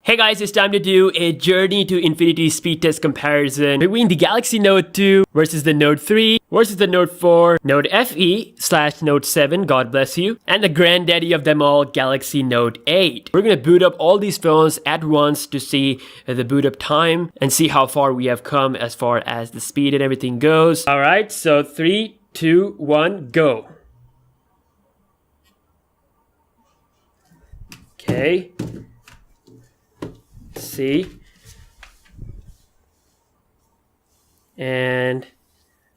Hey guys, it's time to do a journey to infinity speed test comparison between the Galaxy Note 2 versus the Note 3 versus the Note 4, Note FE/Note 7, God bless you, and the granddaddy of them all, Galaxy Note 8. We're gonna boot up all these phones at once to see the boot up time and see how far we have come as far as the speed and everything goes. Alright, so 3, 2, 1, go. Okay. See, and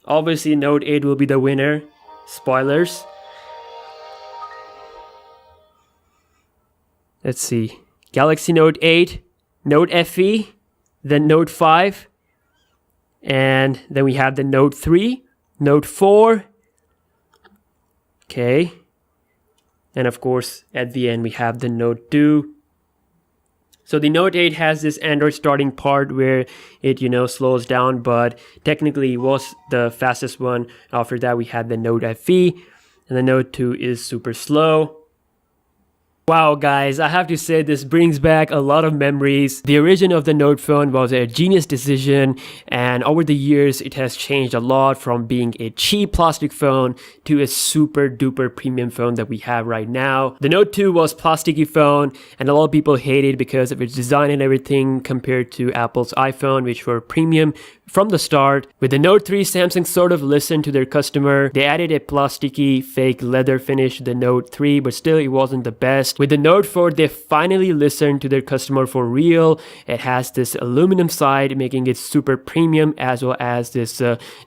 obviously Note 8 will be the winner. Spoilers. Let's see, Galaxy Note 8, Note FE, then Note 5, and then we have the Note 3, Note 4, okay, and of course at the end we have the Note 2. So the Note 8 has this Android starting part where it, slows down, but technically it was the fastest one. After that, we had the Note FE, and the Note 2 is super slow. Wow guys, I have to say this brings back a lot of memories. The origin of the Note phone was a genius decision, and over the years it has changed a lot from being a cheap plastic phone to a super duper premium phone that we have right now. The Note 2 was plasticky phone, and a lot of people hate it because of its design and everything compared to Apple's iPhone, which were premium from the start. With the Note 3, Samsung sort of listened to their customer. They added a plasticky fake leather finish to the Note 3, but still it wasn't the best. With the Note 4, they finally listened to their customer for real. It has this aluminum side, making it super premium, as well as this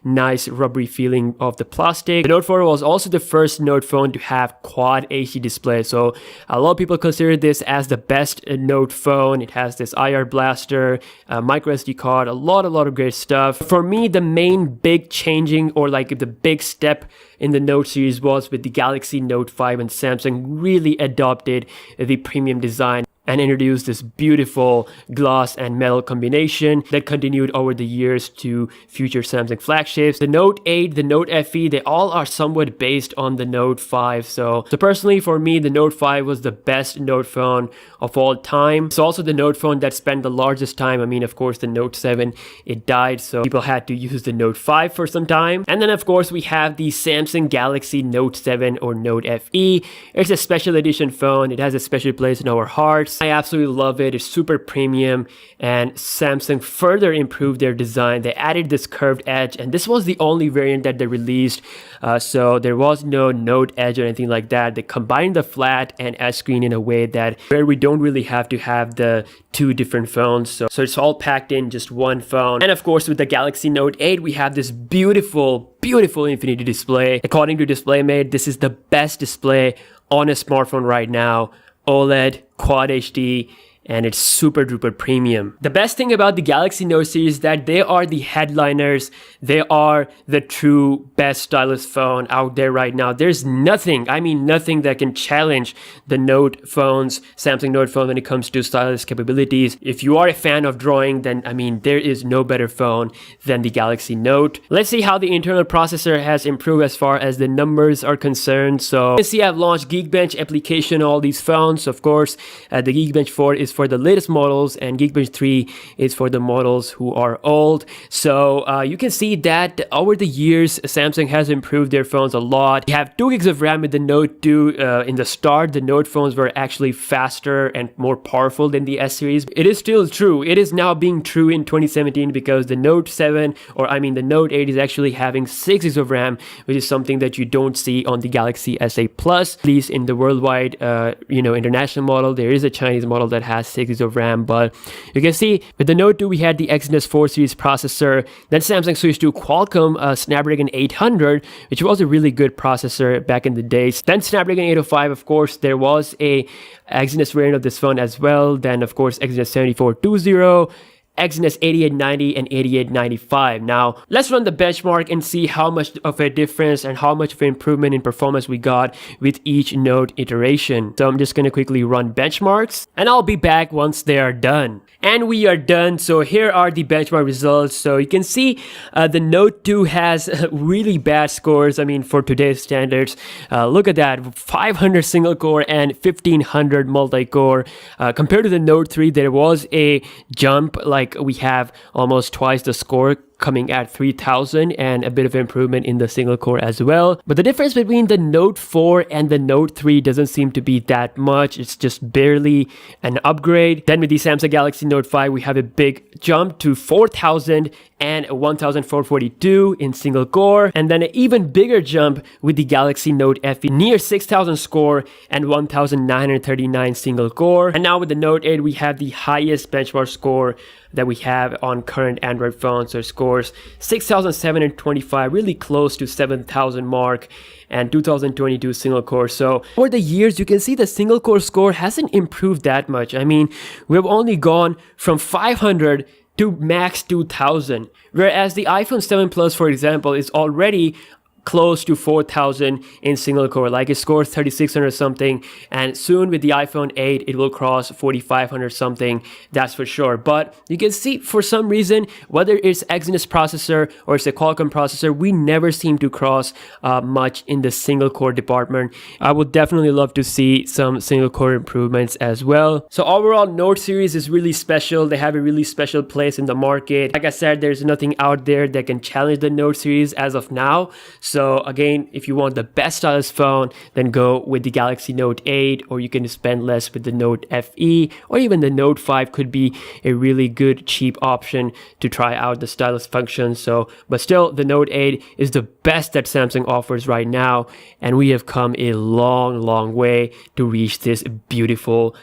nice rubbery feeling of the plastic. The Note 4 was also the first Note phone to have Quad HD display, so a lot of people consider this as the best Note phone. It has this IR blaster, micro SD card, a lot of great stuff. For me, the main big changing, or like the big step in the Note series, was with the Galaxy Note 5, and Samsung really adopted the premium design and introduced this beautiful glass and metal combination that continued over the years to future Samsung flagships. The Note 8, the Note FE, they all are somewhat based on the Note 5. So personally for me, the Note 5 was the best Note phone of all time. It's also the Note phone that spent the largest time. I mean, of course, the Note 7, it died, so people had to use the Note 5 for some time. And then of course, we have the Samsung Galaxy Note 7 or Note FE. It's a special edition phone. It has a special place in our hearts. I absolutely love it. It's super premium, and Samsung further improved their design. They added this curved edge, and this was the only variant that they released, so there was no Note edge or anything like that. They combined the flat and edge screen in a way that where we don't really have to have the two different phones, so it's all packed in just one phone. And of course, with the Galaxy Note 8, we have this beautiful infinity display. According to DisplayMate, this is the best display on a smartphone right now. OLED, Quad HD, and it's super duper premium. The best thing about the Galaxy Note series is that they are the headliners. They are the true best stylus phone out there right now. There's nothing, I mean nothing, that can challenge the Note phones, Samsung Note phone, when it comes to stylus capabilities. If you are a fan of drawing, then I mean there is no better phone than the Galaxy Note. Let's see how the internal processor has improved as far as the numbers are concerned. So you can see I've launched Geekbench application on all these phones. Of course, the Geekbench 4 is for the latest models, and Geekbench 3 is for the models who are old. So you can see that over the years, Samsung has improved their phones a lot. You have 2 gigs of RAM with the Note 2. In the start, the Note phones were actually faster and more powerful than the S series. It is still true. It is now being true in 2017 because the Note 7, or I mean the Note 8, is actually having 6 gigs of RAM, which is something that you don't see on the Galaxy S8 Plus. At least in the worldwide, international model, there is a Chinese model that has 6 gigs of RAM, but you can see with the Note 2 we had the Exynos 4 series processor. Then Samsung switched to Qualcomm Snapdragon 800, which was a really good processor back in the days. Then Snapdragon 805, of course, there was a Exynos variant of this phone as well. Then of course Exynos 7420, Exynos 8890 and 8895. Now, let's run the benchmark and see how much of a difference and how much of an improvement in performance we got with each Note iteration. So I'm just going to quickly run benchmarks and I'll be back once they are done. And we are done. So here are the benchmark results. So you can see the Note 2 has really bad scores. I mean, for today's standards, look at that, 500 single core and 1500 multi-core. Compared to the Note 3, there was a jump, like we have almost twice the score coming at 3000 and a bit of improvement in the single core as well. But the difference between the Note 4 and the Note 3 doesn't seem to be that much. It's just barely an upgrade. Then with the Samsung Galaxy Note 5, we have a big jump to 4000 and 1442 in single core, and then an even bigger jump with the Galaxy Note FE, near 6000 score and 1939 single core. And now with the Note 8, we have the highest benchmark score that we have on current Android phones. So scores 6725, really close to 7000 mark, and 2022 single core. So over the years, you can see the single core score hasn't improved that much. I mean, we've only gone from 500 to max 2000, whereas the iPhone 7 Plus, for example, is already close to 4000 in single core, like it scores 3600 something, and soon with the iPhone 8 it will cross 4500 something, that's for sure. But you can see, for some reason, whether it's Exynos processor or it's a Qualcomm processor, we never seem to cross much in the single core department. I would definitely love to see some single core improvements as well. So overall, Note series is really special. They have a really special place in the market. Like I said, there's nothing out there that can challenge the Note series as of now. So again, if you want the best stylus phone, then go with the Galaxy Note 8, or you can spend less with the Note FE, or even the Note 5 could be a really good cheap option to try out the stylus function. So, but still, the Note 8 is the best that Samsung offers right now, and we have come a long way to reach this beautiful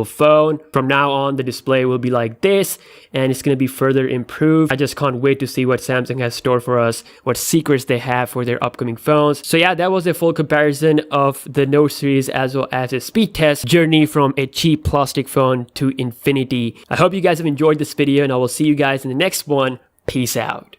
phone. From now on, the display will be like this, and it's going to be further improved. I just can't wait to see what Samsung has stored for us, what secrets they have for their upcoming phones. So yeah, that was a full comparison of the Note series as well as a speed test journey from a cheap plastic phone to infinity. I hope you guys have enjoyed this video, and I will see you guys in the next one. Peace out.